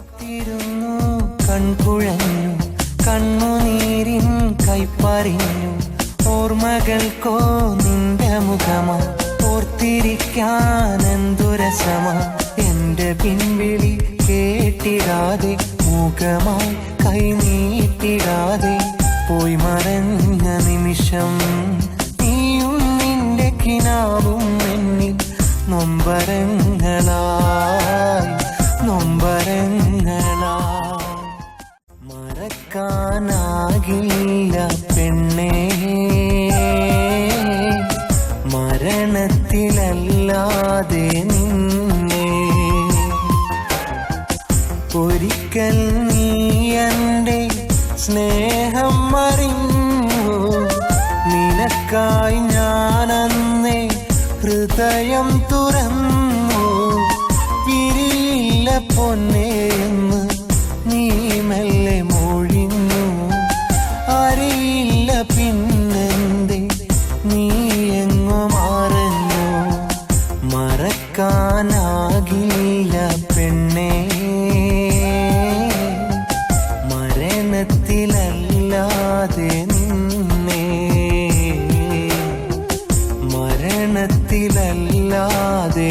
കാത്തിരുന്നു കൺകുഴഞ്ഞു കണ്ണുനീരിൻ കൈപ്പറിഞ്ഞു ഓർമ്മകൾക്കോ നിന്റെ മുഖമാ ഓർത്തിരിക്കാൻ എന്തുരസമാ എന്റെ പിൻവിളി കേട്ടിടാതെ മുഖമായി കൈനീട്ടിടാതെ പോയി മറഞ്ഞ നിമിഷം നീയും നിന്റെ കിനാവും എന്നിൽ നൊമ്പരങ്ങളായി മറക്കാനാകില്ല പെണ്ണേ മരണത്തിലല്ലാതെ നിന്നെ ഒരിക്കൽ നീ എൻ്റെ സ്നേഹം അറിഞ്ഞു നിനക്കായി ഞാനന്നേ ഹൃദയം തുറന്നു പിരിയില്ല പൊന്നേ എന്ന് നീ മെല്ലെ മൊഴിഞ്ഞു അറിയില്ല പിന്നെന്തേ നീ എങ്ങു മറഞ്ഞു മറക്കാനാകില്ല പെണ്ണേ മരണത്തിലല്ലാതെ നിന്നെ മരണത്തിലല്ലാതെ